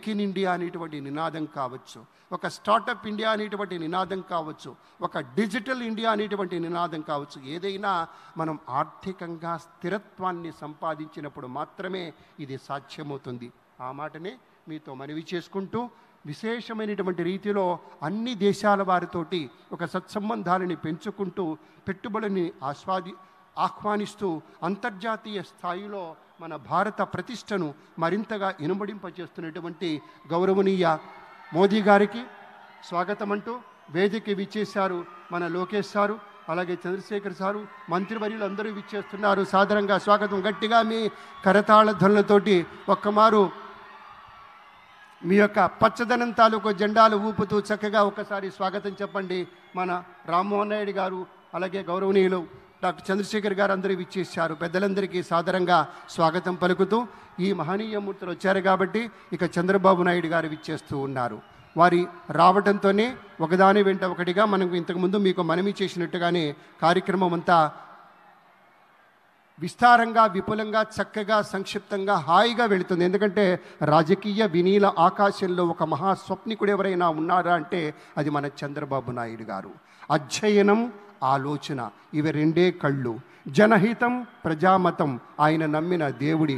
Make in India అనేటువంటి నినాదం కావచ్చు, ఒక స్టార్టప్ ఇండియా అనేటువంటి నినాదం కావచ్చు, ఒక డిజిటల్ ఇండియా అనేటువంటి నినాదం కావచ్చు, ఏదైనా మనం ఆర్థికంగా స్థిరత్వాన్ని సంపాదించినప్పుడు మాత్రమే ఇది సాధ్యమవుతుంది. ఆ మాటనే మీతో మనవి చేసుకుంటూ, విశేషమైనటువంటి రీతిలో అన్ని దేశాల వారితోటి ఒక సత్సంబంధాలని పెంచుకుంటూ పెట్టుబడిని ఆహ్వానిస్తూ అంతర్జాతీయ స్థాయిలో మన భారత ప్రతిష్టను మరింతగా ఇనుమడింపచేస్తున్నటువంటి గౌరవనీయ మోదీ గారికి స్వాగతం అంటూ వేదిక విచ్చేశారు మన లోకేష్ సారు, అలాగే చంద్రశేఖర్ సారు, మంత్రివర్యులు అందరూ విచ్చేస్తున్నారు. సాదరంగా స్వాగతం. గట్టిగా మీ కరతాళ ధ్వనులతోటి ఒక్కమారు మీ యొక్క పచ్చదనం తాలూకు జెండాలు ఊపుతూ చక్కగా ఒకసారి స్వాగతం చెప్పండి. మన రామ్మోహన్ నాయుడు గారు, అలాగే గౌరవనీయులు డాక్టర్ చంద్రశేఖర్ గారు అందరూ విచ్చేశారు. పెద్దలందరికీ సాదరంగా స్వాగతం పలుకుతూ, ఈ మహనీయ మూర్తులు వచ్చారు కాబట్టి ఇక చంద్రబాబు నాయుడు గారు విచ్చేస్తూ ఉన్నారు. వారి రావడంతోనే ఒకదాని వెంట ఒకటిగా మనం ఇంతకుముందు మీకు మనవి చేసినట్టుగానే కార్యక్రమం అంతా విస్తారంగా, విపులంగా, చక్కగా, సంక్షిప్తంగా, హాయిగా వెళుతుంది. ఎందుకంటే రాజకీయ వినీల ఆకాశంలో ఒక మహాస్వప్నికుడు ఎవరైనా ఉన్నారా అంటే అది మన చంద్రబాబు నాయుడు గారు. అధ్యయనం, ఆలోచన, ఇవి రెండే కళ్ళు. జనహితం, ప్రజామతం, ఆయన నమ్మిన దేవుడి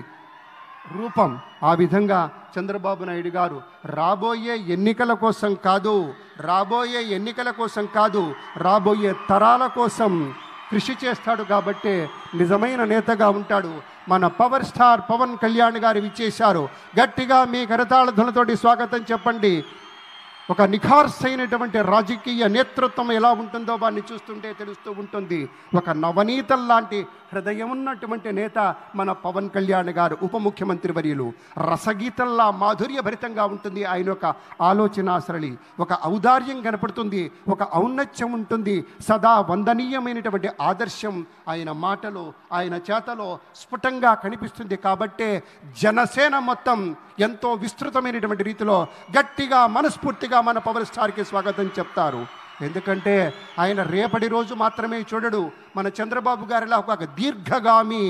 రూపం. ఆ విధంగా చంద్రబాబు నాయుడు గారు రాబోయే ఎన్నికల కోసం కాదు, రాబోయే తరాల కోసం కృషి చేస్తాడు. కాబట్టే నిజమైన నేతగా ఉంటాడు. మన పవర్ స్టార్ పవన్ కళ్యాణ్ గారు విచ్చేశారు. గట్టిగా మీ కరతాళ ధ్వనులతోటి స్వాగతం చెప్పండి. ఒక నిఖార్సైనటువంటి రాజకీయ నేతృత్వం ఎలా ఉంటుందో వారిని చూస్తుంటే తెలుస్తూ ఉంటుంది. ఒక నవనీతం లాంటి హృదయం ఉన్నటువంటి నేత మన పవన్ కళ్యాణ్ గారు, ఉప ముఖ్యమంత్రి వర్యులు. రసగీతంలా మాధుర్యభరితంగా ఉంటుంది ఆయన యొక్క ఆలోచన సరళి. ఒక ఔదార్యం కనపడుతుంది, ఒక ఔన్నత్యం ఉంటుంది, సదా వందనీయమైనటువంటి ఆదర్శం ఆయన మాటలో, ఆయన చేతలో స్ఫుటంగా కనిపిస్తుంది. కాబట్టే జనసేన మొత్తం ఎంతో విస్తృతమైనటువంటి రీతిలో గట్టిగా, మనస్ఫూర్తిగా మన పవర్ స్టార్కి స్వాగతం చెప్తారు. ఎందుకంటే ఆయన రేపటి రోజు మాత్రమే చూడడు. మన చంద్రబాబు గారిలా ఒక దీర్ఘగామి,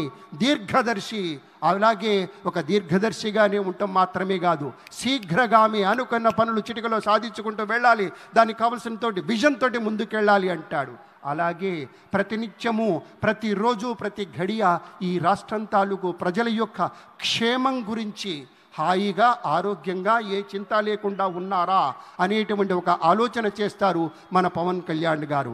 దీర్ఘదర్శి, అలాగే ఒక దీర్ఘదర్శిగానే ఉండటం మాత్రమే కాదు, శీఘ్రగామి, అనుకున్న పనులు చిటికలో సాధించుకుంటూ వెళ్ళాలి, దానికి కావలసిన తోటి విజన్ తోటి ముందుకెళ్ళాలి అంటాడు. అలాగే ప్రతినిత్యము, ప్రతిరోజు, ప్రతి ఘడియ ఈ రాష్ట్రం తాలూకు ప్రజల యొక్క క్షేమం గురించి హాయిగా, ఆరోగ్యంగా, ఏ చింత లేకుండా ఉన్నారా అనేటువంటి ఒక ఆలోచన చేస్తారు మన పవన్ కళ్యాణ్ గారు.